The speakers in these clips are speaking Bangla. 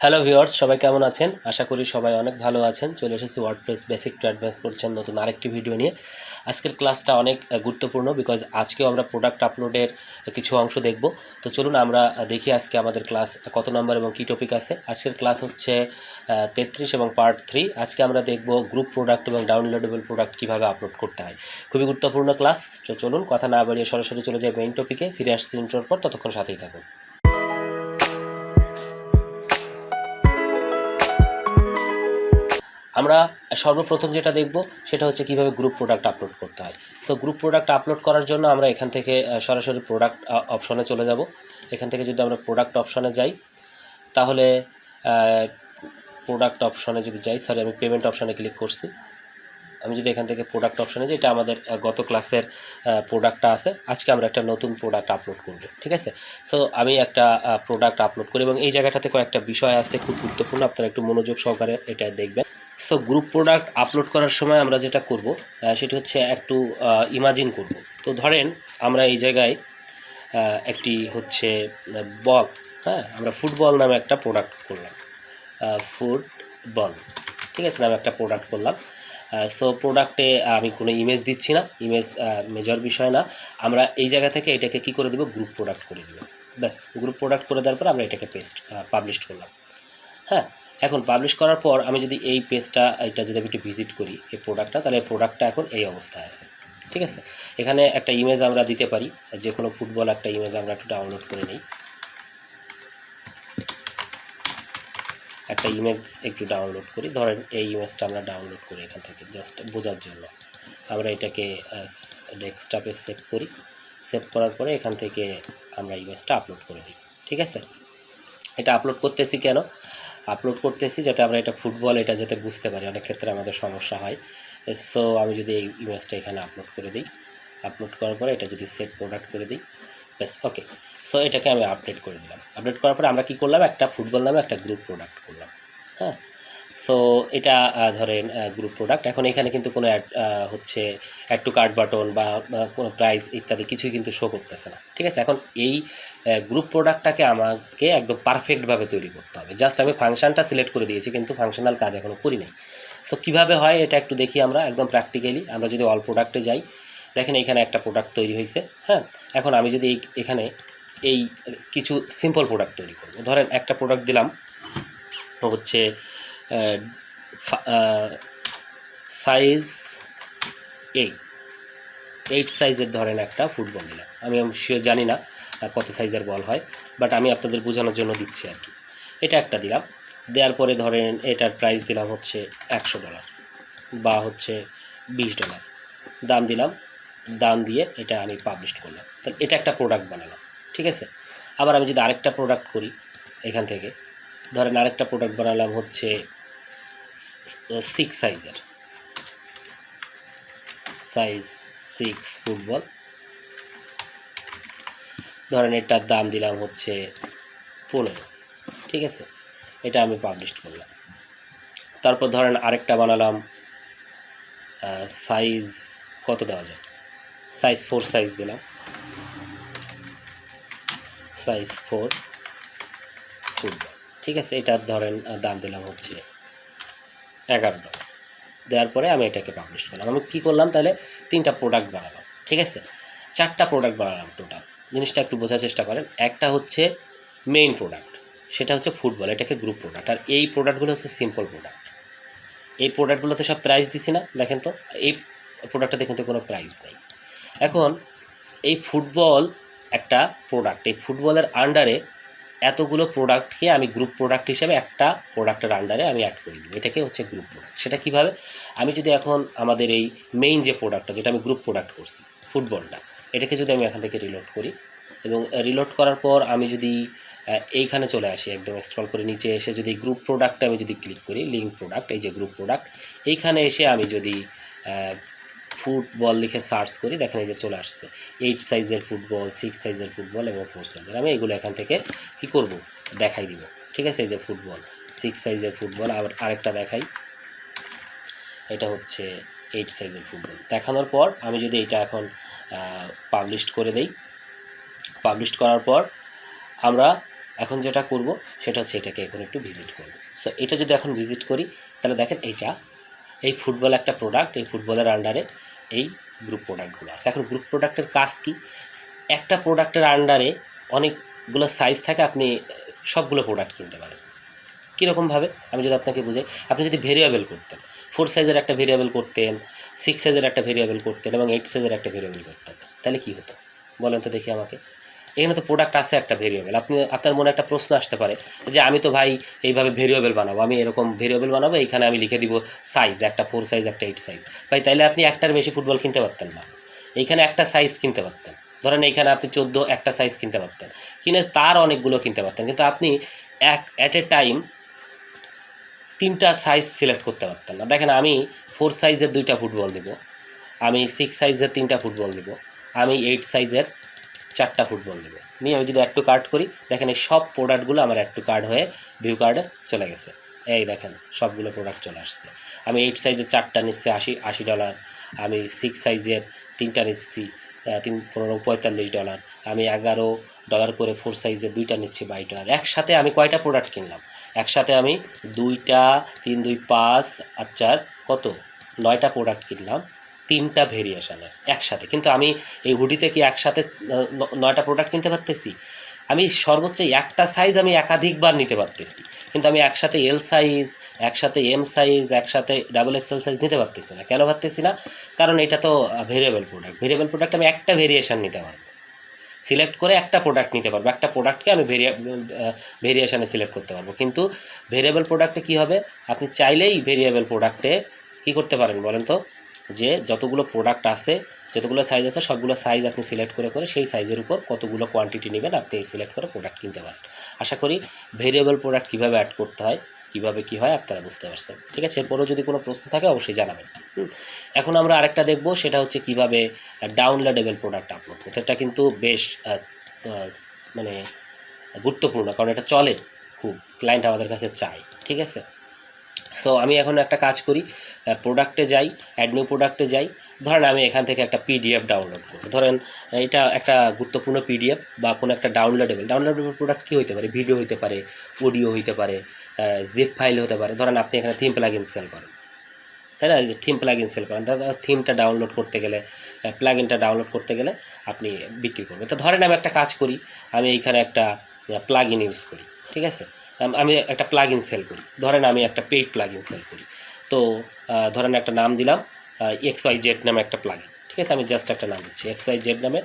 হ্যালো ভিউয়ার্স, সবাই কেমন আছেন? আশা করি সবাই অনেক ভালো আছেন। চলে এসেছি ওয়ার্ডপ্রেস বেসিক টু অ্যাডভান্স করছেন নতুন আরেকটি ভিডিও নিয়ে। আজকের ক্লাসটা অনেক গুরুত্বপূর্ণ, বিকজ আজকেও আমরা প্রোডাক্ট আপলোডের কিছু অংশ দেখব। তো চলুন আমরা দেখি আজকে আমাদের ক্লাস কত নাম্বার এবং কী টপিক আছে। আজকের ক্লাস হচ্ছে 33 এবং পার্ট 3। আজকে আমরা দেখব গ্রুপ প্রোডাক্ট এবং ডাউনলোডেবল প্রোডাক্ট কীভাবে আপলোড করতে হয়। খুবই গুরুত্বপূর্ণ ক্লাস। তো চলুন কথা না বাড়িয়ে সরাসরি চলে যাই মেইন টপিকে। ফিরে আসছি ইন্ট্রোর পর, ততক্ষণ সাথেই থাকুন। আমরা সর্বপ্রথম যেটা দেখব সেটা হচ্ছে কিভাবে গ্রুপ প্রোডাক্ট আপলোড করতে হয়। সো গ্রুপ প্রোডাক্ট আপলোড করার জন্য আমরা এখান থেকে সরাসরি প্রোডাক্ট অপশনে চলে যাব। এখান থেকে যদি আমরা প্রোডাক্ট অপশনে যাই, তাহলে প্রোডাক্ট অপশনে যদি যাই, আমি পেমেন্ট অপশনে ক্লিক করছি। আমি যদি এখান থেকে প্রোডাক্ট অপশনে যাই, এটা আমাদের গত ক্লাসের প্রোডাক্টটা আছে। আজকে আমরা একটা নতুন প্রোডাক্ট আপলোড করব, ঠিক আছে? সো আমি একটা প্রোডাক্ট আপলোড করি এবং এই জায়গাটাতে কয়েকটা বিষয় আছে খুব গুরুত্বপূর্ণ, আপনারা একটু মনোযোগ সহকারে এটা দেখবেন। সো গ্রুপ প্রোডাক্ট আপলোড করার সময় আমরা যেটা করব সেটা হচ্ছে একটু ইমাজিন করব। তো ধরেন আমরা এই জায়গায় একটি হচ্ছে বল, আমরা ফুটবল নামে একটা প্রোডাক্ট করলাম, ফুটবল, ঠিক আছে, নামে একটা প্রোডাক্ট করলাম। সো প্রোডাক্টে আমি কোনো ইমেজ দিচ্ছি না, ইমেজ মেজর বিষয় না। আমরা এই জায়গা থেকে এটাকে কি করে দেব, গ্রুপ প্রোডাক্ট করে দেব। ব্যাস, গ্রুপ প্রোডাক্ট করে দেওয়ার পর আমরা এটাকে পাবলিশ করলাম। এখন পাবলিশ করার পর আমি যদি এই পেজটা এটা যদি আমি একটু ভিজিট করি এই প্রোডাক্টটা, তাহলে প্রোডাক্টটা এখন এই অবস্থায় আছে, ঠিক আছে? এখানে একটা ইমেজ আমরা দিতে পারি, যে কোনো ফুটবল একটা ইমেজ আমরা একটু ডাউনলোড করে নিই। একটা ইমেজ একটু ডাউনলোড করি, ধরেন এই ইমেজটা আমরা ডাউনলোড করি এখান থেকে জাস্ট বোঝার জন্য। আমরা এটাকে ডেস্কটপে সেভ করি। সেভ করার পরে এখান থেকে আমরা ইমেজটা আপলোড করে দিই, ঠিক আছে? এটা আপলোড করতেছি কেন? আপলোড করতেছি যাতে আমরা এটা ফুটবল এটা যাতে বুঝতে পারি, অনেক ক্ষেত্রে আমাদের সমস্যা হয়। সো আমি যদি এই ইমেজটা এখানে আপলোড করে দিই, আপলোড করার পরে এটা যদি সেট প্রোডাক্ট করে দিই, ব্যাস, ওকে। সো এটাকে আমি আপডেট করে দিলাম। আপডেট করার পরে আমরা কী করলাম, একটা ফুটবল নামে একটা গ্রুপ প্রোডাক্ট করলাম। সো এটা ধরেন গ্রুপ প্রোডাক্ট। এখন এখানে কিন্তু কোনো হচ্ছে অ্যাড টু কার্ট বাটন বা কোনো প্রাইস ইত্যাদি কিছুই কিন্তু শো করতেছে না, ঠিক আছে? এখন এই গ্রুপ প্রোডাক্টটাকে আমাকে একদম পারফেক্টভাবে তৈরি করতে হবে। জাস্ট আমি ফাংশনটা সিলেক্ট করে দিয়েছি, কিন্তু ফাংশনাল কাজ এখনও করি নাই। সো কীভাবে হয় এটা একটু দেখি আমরা একদম প্র্যাকটিক্যালি। আমরা যদি অল প্রোডাক্টে যাই, দেখেন এখানে একটা প্রোডাক্ট তৈরি হয়েছে। এখন আমি যদি এখানে এই কিছু সিম্পল প্রোডাক্ট তৈরি করব, ধরেন একটা প্রোডাক্ট দিলাম হচ্ছে সাইজ 8 সাইজের, ধরেন একটা ফুটবল দিলাম। আমি শিওর জানি না কত সাইজের বল হয়, বাট আমি আপনাদের বোঝানোর জন্য দিচ্ছি আর কি। এটা একটা দিলাম, দেওয়ার পরে ধরেন এটার প্রাইস দিলাম হচ্ছে $100 বা হচ্ছে $20 দাম দিলাম। দাম দিয়ে এটা আমি পাবলিশ করলাম, তাহলে এটা একটা প্রোডাক্ট বানালাম, ঠিক আছে? আবার আমি যদি আরেকটা প্রোডাক্ট করি, এখান থেকে ধরেন আরেকটা প্রোডাক্ট বানালাম হচ্ছে 6 সাইজের, সাইজ 6 ফুটবল, ধরেন এটার দাম দিলাম হচ্ছে 15, ঠিক আছে? এটা আমি পাবলিশ করলাম। তারপর ধরেন আরেকটা বানালাম, সাইজ কত দেওয়া যায়, সাইজ 4 সাইজ দিলাম, সাইজ 4 ফুটবল, ঠিক আছে? এটার ধরেন দাম দিলাম হচ্ছে $11। দেওয়ার পরে আমি এটাকে পাবলিশ করলাম। আমি কী করলাম, তাহলে 3টা প্রোডাক্ট বানালাম, ঠিক আছে? 4টা প্রোডাক্ট বানালাম টোটাল। জিনিসটা একটু বোঝার চেষ্টা করেন। একটা হচ্ছে মেইন প্রোডাক্ট, সেটা হচ্ছে ফুটবল, এটাকে গ্রুপ প্রোডাক্ট। আর এই প্রোডাক্টগুলো হচ্ছে সিম্পল প্রোডাক্ট। এই প্রোডাক্টগুলোতে সব প্রাইস দিছি না, দেখেন তো এই প্রোডাক্টটা দেখেন তো কোনো প্রাইস নেই। এখন এই ফুটবল একটা প্রোডাক্ট, এই ফুটবলের আন্ডারে এতগুলো প্রোডাক্টকে আমি গ্রুপ প্রোডাক্ট হিসেবে একটা প্রোডাক্টের আন্ডারে আমি অ্যাড করে দিই, এটাকে হচ্ছে গ্রুপ প্রোডাক্ট। সেটা কীভাবে, আমি যদি এখন আমাদের এই মেইন যে প্রোডাক্টটা যেটা আমি গ্রুপ প্রোডাক্ট করছি ফুটবলটা, এটাকে যদি আমি এখান থেকে রিলোড করি এবং রিলোড করার পর আমি যদি এইখানে চলে আসি, একদম স্ক্রল করে নিচে এসে যদি গ্রুপ প্রোডাক্টে আমি যদি ক্লিক করি, লিঙ্ক প্রোডাক্ট, এই যে গ্রুপ প্রোডাক্ট, এইখানে এসে আমি যদি ফুটবল লিখে সার্চ করি, দেখেন এই যে চলে আসছে 8 সাইজের ফুটবল, 6 সাইজের ফুটবল এবং 4 সাইজের। আমি এগুলো এখান থেকে কি করব, দেখাই দিব, ঠিক আছে? এই যে ফুটবল 6 সাইজের ফুটবল, আবার আরেকটা দেখাই, এটা হচ্ছে 8 সাইজের ফুটবল। দেখানোর পর আমি যদি এটা এখন পাবলিশ করে দেই, পাবলিশ করার পর আমরা এখন যেটা করব সেটা হচ্ছে এটাকে এখন একটু ভিজিট করব। সো এটা যদি এখন ভিজিট করি তাহলে দেখেন এই ফুটবল একটা প্রোডাক্ট, এই ফুটবলের আন্ডারে এই গ্রুপ প্রোডাক্টগুলো আছে। এখন গ্রুপ প্রোডাক্টের কাজ কি? একটা প্রোডাক্টের আন্ডারে অনেকগুলো সাইজ থাকে, আপনি সবগুলো প্রোডাক্ট কিনতে পারেন। কীরকমভাবে আমি যদি আপনাকে বুঝাই, আপনি যদি ভেরিয়েবল করতেন, 4 সাইজের একটা ভেরিয়েবল করতেন, 6 সাইজের একটা ভেরিয়েবল করতেন এবং 8 সাইজের একটা ভেরিয়েবল করতেন, তাহলে কী হতো বলেন তো দেখি আমাকে। এখানে তো প্রোডাক্ট আছে একটা ভেরিয়েবল, আপনার মনে একটা প্রশ্ন আসতে পারে যে আমি তো ভাই এইভাবে ভেরিয়েবল বানাবো, আমি এরকম ভেরিয়েবল বানাবো, এইখানে আমি লিখে দিব সাইজ, একটা 4 সাইজ একটা 8 সাইজ। ভাই তাইলে আপনি একটার বেশি ফুটবল কিনতে পারতেন না, এইখানে একটা সাইজ কিনতে পারতেন। ধরেন এইখানে আপনি 14 একটা সাইজ কিনতে পারতেন, কিনে তার অনেকগুলো কিনতে পারতেন, কিন্তু আপনি অ্যাট এ টাইম 3টা সাইজ সিলেক্ট করতে পারতেন না। দেখেন আমি 4 সাইজের 2টা ফুটবল দেবো, আমি 6 সাইজের 3টা ফুটবল দেবো, আমি 8 সাইজের 4টা ফুটবল দেবো, নিয়ে আমি যদি অ্যাড টু কার্ট করি, দেখেন এই সব প্রোডাক্টগুলো আমার অ্যাড টু কার্ট হয়ে ভিউ কার্ডে চলে গেছে। এই দেখেন সবগুলো প্রোডাক্ট চলে আসছে। আমি 8 সাইজের 4টা নিচ্ছি $80, আমি 6 সাইজের 3টা নিচ্ছি $45, আমি $11 করে 4 সাইজের 2টা নিচ্ছি $22। একসাথে আমি কয়টা প্রোডাক্ট কিনলাম? একসাথে আমি 2টা 3 2 5 আর 4 কত 9টা প্রোডাক্ট কিনলাম, 3টা ভেরিয়েশনের একসাথে। কিন্তু আমি এই হুডিতে কি একসাথে 9টা প্রোডাক্ট কিনতে পারতেছি? আমি সর্বোচ্চ একটা সাইজ আমি একাধিকবার নিতে পারতেছি, কিন্তু আমি একসাথে এল সাইজ, একসাথে এম সাইজ, একসাথে XXL সাইজ নিতে পারতেছি না। কেন পারতেছি না? কারণ এটা তো ভেরিয়েবল প্রোডাক্ট আমি একটা ভেরিয়েশন নিতে পারবো, সিলেক্ট করে একটা প্রোডাক্ট নিতে পারবো, একটা প্রোডাক্টকে আমি ভেরিয়েশনে সিলেক্ট করতে পারবো। কিন্তু ভেরিয়েবল প্রোডাক্টে কী হবে, আপনি চাইলেই ভেরিয়েবল প্রোডাক্টে কী করতে পারেন বলেন তো, যে যতগুলো প্রোডাক্ট আছে, যতগুলো সাইজ আছে, সবগুলো সাইজ আপনি সিলেক্ট করে সেই সাইজের উপর কতগুলো কোয়ান্টিটি নেবেন আপনি সিলেক্ট করে প্রোডাক্ট কিনতে পারেন। আশা করি ভেরিয়েবল প্রোডাক্ট কীভাবে অ্যাড করতে হয়, কীভাবে কী হয় আপনারা বুঝতে পারছেন। ঠিক আছে, এরপরেও যদি কোনো প্রশ্ন থাকে অবশ্যই জানাবেন। এখন আমরা আরেকটা দেখব, সেটা হচ্ছে কিভাবে ডাউনলোডেবল প্রোডাক্ট আপলোড করতে। এটা কিন্তু বেশ মানে গুরুত্বপূর্ণ, কারণ এটা চলে খুব, ক্লায়েন্ট আমাদের কাছে চায়। ঠিক আছে, সো আমি এখন একটা কাজ করি, প্রোডাক্টে যাই, অ্যাড নিউ প্রোডাক্টে যাই। ধরেন আমি এখান থেকে একটা পিডিএফ ডাউনলোড করব, ধরেন এটা একটা গুরুত্বপূর্ণ পিডিএফ বা কোনো একটা ডাউনলোডেবল প্রোডাক্ট কী হতে পারে, ভিডিও হতে পারে, অডিও হতে পারে, জিপ ফাইল হতে পারে। ধরেন আপনি এখানে থিম প্লাগইন সেল করেন, তাই না, যে থিম প্লাগইন সেল করেন, থিমটা ডাউনলোড করতে গেলে, প্লাগইনটা ডাউনলোড করতে গেলে আপনি বিক্রি করবেন। তো ধরেন আমি একটা কাজ করি, আমি এইখানে একটা প্লাগইন ইউজ করি। ঠিক আছে, আমি একটা প্লাগইন সেল করি, ধরেন আমি একটা পেইড প্লাগইন সেল করি। তো ধরেন একটা নাম দিলাম XYZ নামে একটা প্লাগইন। ঠিক আছে, আমি জাস্ট একটা নাম দিচ্ছি XYZ নামে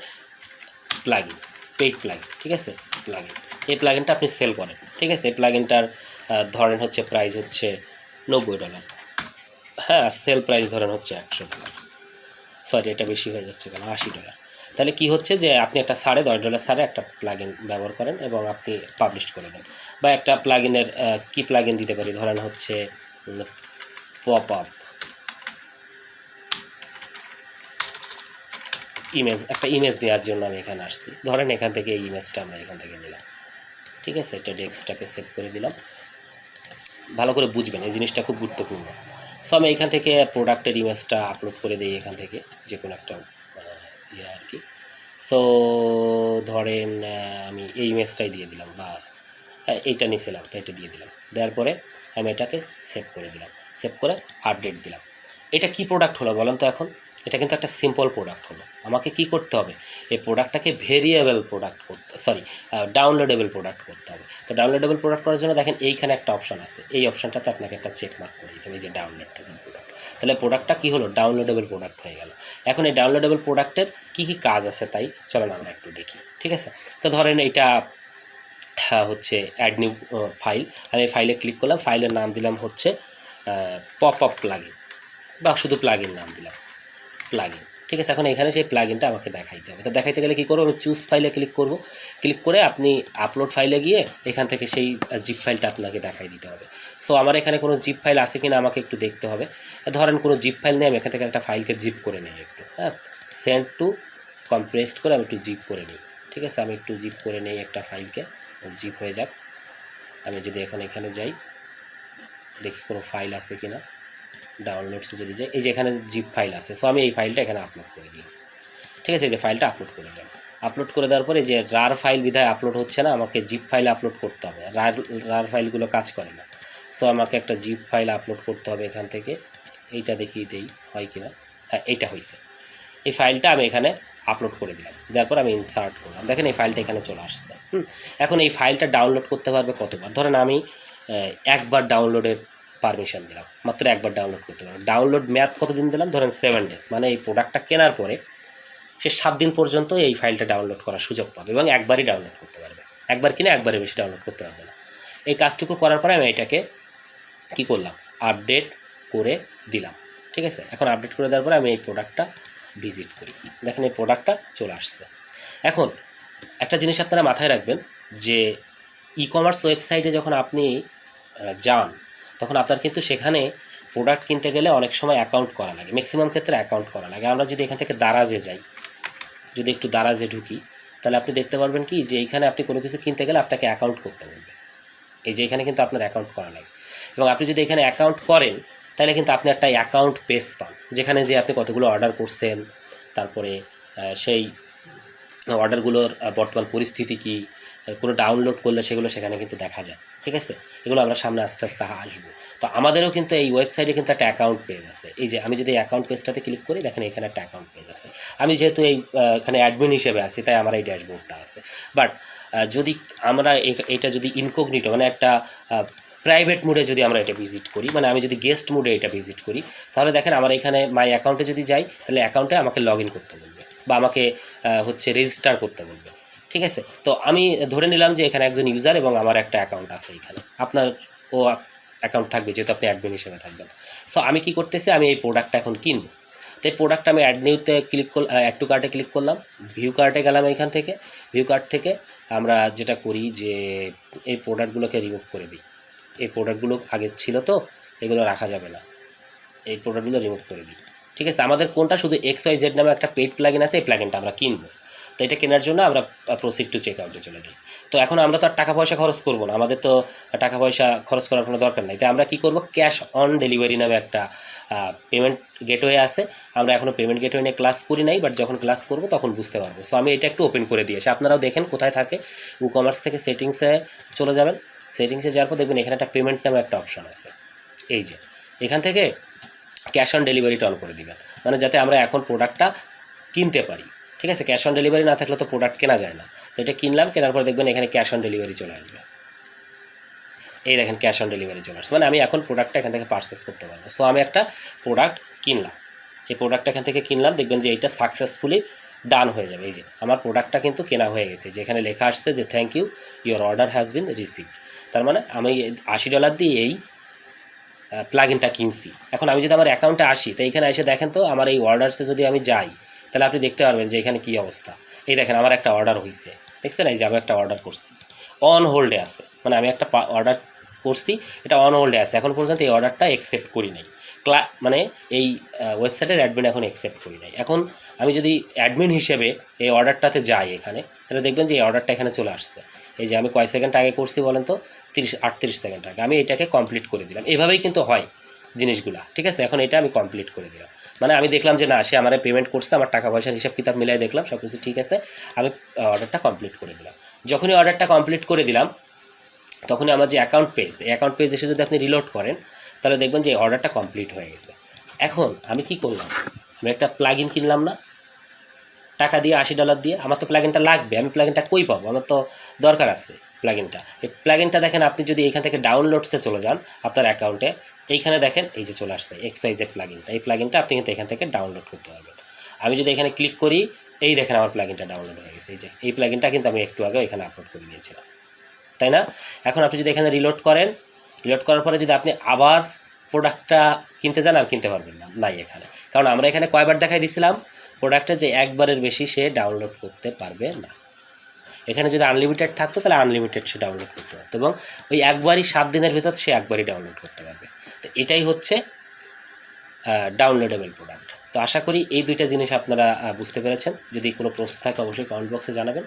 প্লাগইন, পেইড প্লাগইন। ঠিক আছে, প্লাগইন, এই প্লাগইনটা আপনি সেল করেন। ঠিক আছে, এই প্লাগইনটার ধরেন হচ্ছে প্রাইস হচ্ছে $90, হ্যাঁ, সেল প্রাইস ধরেন হচ্ছে $100, সরি এটা বেশি হয়ে যাচ্ছে কেন, $80। তাহলে কি হচ্ছে যে আপনি একটা $10 ছাড়ে একটা প্লাগইন ব্যবহার করেন এবং আপনি পাবলিশ করে দেন। বা একটা প্লাগইনের কি প্লাগইন দিতে পারি, ধরেন হচ্ছে পপ আপ ইমেজ, একটা ইমেজ দেওয়ার জন্য আমি এখানে আসছি, ধরেন এখান থেকে এই ইমেজটা আমরা এখান থেকে নিলাম। ঠিক আছে, এটা ডেস্কটপে সেভ করে দিলাম। ভালো করে বুঝবেন, এই জিনিসটা খুব গুরুত্বপূর্ণ। সো আমি এখান থেকে প্রোডাক্টের ইমেজটা আপলোড করে দিই এখান থেকে, যে কোনো একটা ইয়ে আর কি। সো ধরেন আমি এই ইমেজটাই দিয়ে দিলাম, বা এইটা নিয়েছিলাম তো এটা দিয়ে দিলাম, দেওয়ার পরে আমি এটাকে সেভ করে দিলাম, সেভ করে আপডেট দিলাম। এটা কি প্রোডাক্ট হলো বলেন তো এখন? এটা কিন্তু একটা সিম্পল প্রোডাক্ট হলো। আমাকে কি করতে হবে, এই প্রোডাক্টটাকে ভেরিয়েবল প্রোডাক্ট করতে, ডাউনলোডেবল প্রোডাক্ট করতে হবে। তো ডাউনলোডেবল প্রোডাক্ট করার জন্য দেখেন এইখানে একটা অপশান আছে, এই অপশানটাতে আপনাকে একটা চেক মার্ক করে দিতে হবে, যে ডাউনলোডেবল প্রোডাক্ট। তাহলে প্রোডাক্টটা কী হলো, ডাউনলোডেবল প্রোডাক্ট হয়ে গেল। এখন এই ডাউনলোডেবল প্রোডাক্টের কী কী কাজ আছে তাই চলেন আমরা একটু দেখি। ঠিক আছে, তো ধরেন এইটা হচ্ছে অ্যাড নিউ ফাইল, আমি ফাইলে ক্লিক করলাম, ফাইলের নাম দিলাম হচ্ছে পপ আপ প্লাগইন, বা শুধু প্লাগইন নাম দিলাম প্লাগইন। ঠিক আছে, এখন এখানে সেই প্লাগইনটা আমাকে দেখাইতে হবে। তো দেখাইতে গেলে কী করবো, আমি চুজ ফাইলে ক্লিক করব, ক্লিক করে আপনি আপলোড ফাইলে গিয়ে এখান থেকে সেই জিপ ফাইলটা আপনাকে দেখাই দিতে হবে। সো আমার এখানে কোনো জিপ ফাইল আছে কিনা আমাকে একটু দেখতে হবে। ধরেন কোনো জিপ ফাইল নেই, আমি এখান থেকে একটা ফাইলকে জিপ করে নিই একটু, হ্যাঁ, সেন্ড টু কম্প্রেসড করে আমি একটু জিপ করে নিই। ঠিক আছে, আমি একটু জিপ করে নিই একটা ফাইলকে, জিপ হয়ে যাক। আমি যদি এখানে যাই, দেখি কোনো ফাইল আছে কিনা, ডাউনলোডসে যদি যাই, এই যে এখানে জিপ ফাইল আছে, সো আমি এই ফাইলটা এখানে আপলোড করে দিই। ঠিক আছে, এই যে ফাইলটা আপলোড করে দিলাম। আপলোড করে দেওয়ার পরে যে রার ফাইল বিধায় আপলোড হচ্ছে না, আমাকে জিপ ফাইল আপলোড করতে হবে। রার ফাইলগুলো কাজ করে না, সো আমাকে একটা জিপ ফাইল আপলোড করতে হবে এখান থেকে। এইটা দেখিয়ে দেই হয় কি না। হ্যাঁ, এইটা হয়েছে। এই ফাইলটা আমি এখানে আপলোড করে দিলাম, দেওয়ার পর আমি ইনসার্ট করলাম, দেখেন এই ফাইলটা এখানে চলে আসছে। এখন এই ফাইলটা ডাউনলোড করতে পারবে কতবার? ধরেন আমি একবার ডাউনলোডের পারমিশন দিলাম, মাত্র একবার ডাউনলোড করতে পারবে। ডাউনলোড মেয়াদ কতদিন দিলাম? ধরেন 7 ডেজ, মানে এই প্রোডাক্টটা কেনার পরে সে 7 দিন পর্যন্ত এই ফাইলটা ডাউনলোড করার সুযোগ পাবে এবং একবারই ডাউনলোড করতে পারবে। একবার কিনে একবারে বেশি ডাউনলোড করতে পারবে না। এই কাজটুকু করার পরে আমি এটাকে কী করলাম? আপডেট করে দিলাম। ঠিক আছে, এখন আপডেট করে দেওয়ার পরে আমি এই প্রোডাক্টটা ভিজিট করি, দেখেন এই প্রোডাক্টটা চলে আসছে। এখন একটা জিনিস আপনারা মাথায় রাখবেন যে ই কমার্স ওয়েবসাইটে যখন আপনি যান তখন আপনার কিন্তু সেখানে প্রোডাক্ট কিনতে গেলে অনেক সময় অ্যাকাউন্ট করা লাগে, ম্যাক্সিমাম ক্ষেত্রে অ্যাকাউন্ট করা লাগে। আমরা যদি এখান থেকে দারাজে যাই, যদি একটু দারাজে ঢুকি, তাহলে আপনি দেখতে পারবেন কি যে এইখানে আপনি কোনো কিছু কিনতে গেলে আপনাকে অ্যাকাউন্ট করতে বলবে। এই যে এখানে কিন্তু আপনার অ্যাকাউন্ট করা লাগে, এবং আপনি যদি এখানে অ্যাকাউন্ট করেন তাহলে কিন্তু আপনি একটা অ্যাকাউন্ট পেজ পান, যেখানে যে আপনি কতগুলো অর্ডার করছেন, তারপরে সেই অর্ডারগুলোর বর্তমান পরিস্থিতি কী, কোনো ডাউনলোড করলে সেগুলো সেখানে কিন্তু দেখা যায়। ঠিক আছে, এগুলো আমরা সামনে আস্তে আস্তে আসবো। তো আমাদেরও কিন্তু এই ওয়েবসাইটে কিন্তু একটা অ্যাকাউন্ট পেজ আছে। এই যে আমি যদি অ্যাকাউন্ট পেজটাতে ক্লিক করি, দেখেন এখানে একটা অ্যাকাউন্ট পেজ আছে। আমি যেহেতু এই এখানে অ্যাডমিন হিসেবে আছি, তাই আমার এই ড্যাশবোর্ডটা আছে। বাট যদি আমরা এটা যদি ইনকগনিটো মানে একটা প্রাইভেট মোডে যদি আমরা এটা ভিজিট করি, মানে আমি যদি গেস্ট মোডে এটা ভিজিট করি, তাহলে দেখেন আমার এখানে মাই অ্যাকাউন্টে যদি যাই, তাহলে অ্যাকাউন্টে আমাকে লগ ইন করতে বলবে বা আমাকে রেজিস্টার করতে বলবে। ঠিক আছে, তো আমি ধরে নিলাম যে এখানে একজন ইউজার এবং আমার একটা অ্যাকাউন্ট আছে এখানে। আপনার অ্যাকাউন্ট থাকবে যেহেতু আপনি অ্যাডমিন হিসেবে থাকবেন। সো আমি কি করতেছি, আমি এই প্রোডাক্টটা এখন কিনবো। তো এই প্রোডাক্টটা আমি অ্যাড নিউতে ক্লিক করলাম, অ্যাড টু কার্টে ক্লিক করলাম, ভিউ কার্টে গেলাম। এখান থেকে ভিউ কার্ট থেকে আমরা যেটা করি যে এই প্রোডাক্টগুলোকে রিমুভ করে দিই। এই প্রোডাক্টগুলো আগে ছিল তো, এগুলো রাখা যাবে না, এই প্রোডাক্টগুলো রিমুভ করে দিই। ঠিক আছে, আমাদের কোনটা শুধু XYZ নামে একটা পেইড প্লাগইন আছে, এই প্লাগইনটা আমরা কিনবো। তো এটা কেনার জন্য আমরা প্রসিড টু চেক আউটে চলে যাই। তো এখন আমরা তো আর টাকা পয়সা খরচ করবো না, আমাদের তো টাকা পয়সা খরচ করার কোনো দরকার নাই। তাই আমরা কী করবো, ক্যাশ অন ডেলিভারি নামে একটা পেমেন্ট গেটওয়ে আছে। আমরা এখনও পেমেন্ট গেটওয়ে নিয়ে ক্লাস করি নাই, বাট যখন ক্লাস করবো তখন বুঝতে পারবো। সো আমি এটা একটু ওপেন করে দিয়েছি, আপনারাও দেখেন কোথায় থাকে। ই কমার্স থেকে সেটিংসে চলে যাবেন, সেটিংসে যাওয়ার পর দেখবেন এখানে একটা পেমেন্ট নামে একটা অপশান আছে। এই যে এখান থেকে ক্যাশ অন ডেলিভারিটা অন করে দিবেন, মানে যাতে আমরা এখন প্রোডাক্টটা কিনতে পারি। ঠিক আছে, ক্যাশ অন ডেলিভারি না থাকলে তো প্রোডাক্ট কেনা যায় না। তো এটা কিনলাম, কেনার পর দেখবেন এখানে ক্যাশ অন ডেলিভারি চলে আসবে। এই দেখেন ক্যাশ অন ডেলিভারি চলে আসছে, মানে আমি এখন প্রোডাক্টটা এখান থেকে পারচেস করতে পারবো। সো আমি একটা প্রোডাক্ট কিনলাম, এই প্রোডাক্টটা এখান থেকে কিনলাম, দেখবেন যে এইটা সাকসেসফুলি ডান হয়ে যাবে। এই যে আমার প্রোডাক্টটা কিন্তু কেনা হয়ে গেছে, যেখানে লেখা আসছে যে thank you, your order has been received. তার মানে আমি $80 দিয়ে এই প্লাগইনটা কিনছি। এখন আমি যদি আমার অ্যাকাউন্টে আসি, তো এইখানে এসে দেখেন তো আমার এই অর্ডারসে যদি আমি যাই, তাহলে আপনি দেখতে পারবেন যে এখানে কী অবস্থা। এই দেখেন আমার একটা অর্ডার হয়েছে, দেখছেন? এই যে আমি একটা অর্ডার করছি, অন হোল্ডে আছে, মানে আমি একটা অর্ডার করছি, এটা অন হোল্ডে আছে, এখন পর্যন্ত এই অর্ডারটা অ্যাকসেপ্ট করি নাই। মানে এই ওয়েবসাইটের অ্যাডমিন এখন অ্যাকসেপ্ট করি নাই। এখন আমি যদি অ্যাডমিন হিসেবে এই অর্ডারটাতে যাই এখানে, তাহলে দেখবেন যে এই অর্ডারটা এখানে চলে আসছে। এই যে আমি কয় সেকেন্ড আগে করছি বলেন তো, 38 সেকেন্ড আগে আমি এটাকে কমপ্লিট করে দিলাম। এভাবেই কিন্তু হয় জিনিসগুলা। ঠিক আছে, এখন এটা আমি কমপ্লিট করে দিলাম, মানে আমি দেখলাম যে না, সে আমার পেমেন্ট করছে, আমার টাকা পয়সার হিসাব কিতাব মিলাই দেখলাম সব কিছু ঠিক আছে, আমি অর্ডারটা কমপ্লিট করে দিলাম। যখনই অর্ডারটা কমপ্লিট করে দিলাম, তখনই আমার যে অ্যাকাউন্ট পেজ, এই অ্যাকাউন্ট পেজ এসে যদি আপনি রিলোড করেন, তাহলে দেখবেন যে অর্ডারটা কমপ্লিট হয়ে গেছে। এখন আমি কি করলাম, আমি একটা প্লাগইন কিনলাম না, টাকা দিয়ে $80 দিয়ে। আমার তো প্লাগইনটা লাগবে, আমি প্লাগইনটা কই পাবো, আমার তো দরকার আছে প্লাগইনটা। এই প্লাগইনটা দেখেন, আপনি যদি এখান থেকে ডাউনলোডসে চলে যান আপনার অ্যাকাউন্টে, এইখানে দেখেন এই যে চলে আসছে XYZ প্লাগইনটা। এই প্লাগইনটা আপনি কিন্তু এখান থেকে ডাউনলোড করতে পারবেন। আমি যদি এখানে ক্লিক করি, এই দেখেন আমার প্লাগইনটা ডাউনলোড হয়ে গেছে। এই যে এই প্লাগইনটা কিন্তু আমি একটু আগে এখানে আপলোড করে দিয়েছিলাম, তাই না? এখন আপনি যদি এখানে রিলোড করেন, রিলোড করার পরে যদি আপনি আবার প্রোডাক্টটা কিনতে যান, আর কিনতে পারবেন না, নাই এখানে। কারণ আমরা এখানে কয়বার দেখাই দিয়েছিলাম প্রোডাক্টটা, যে একবারের বেশি সে ডাউনলোড করতে পারবে না। এখানে যদি আনলিমিটেড থাকতো তাহলে আনলিমিটেড সে ডাউনলোড করতে পারতো, এবং ওই একবারই 7 দিনের ভিতর সে একবারই ডাউনলোড করতে পারবে। তো এটাই হচ্ছে ডাউনলোডেবল প্রোডাক্ট। তো আশা করি এই দুইটা জিনিস আপনারা বুঝতে পেরেছেন। যদি কোনো প্রশ্ন থাকে অবশ্যই কমেন্ট বক্সে জানাবেন,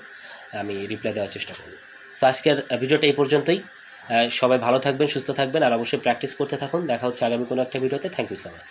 আমি রিপ্লাই দেওয়ার চেষ্টা করব। সো আজকের ভিডিওটা এই পর্যন্তই। সবাই ভালো থাকবেন, সুস্থ থাকবেন, আর অবশ্যই প্র্যাকটিস করতে থাকুন। দেখা হচ্ছে আগামী কোনো একটা ভিডিওতে। Thank you so much.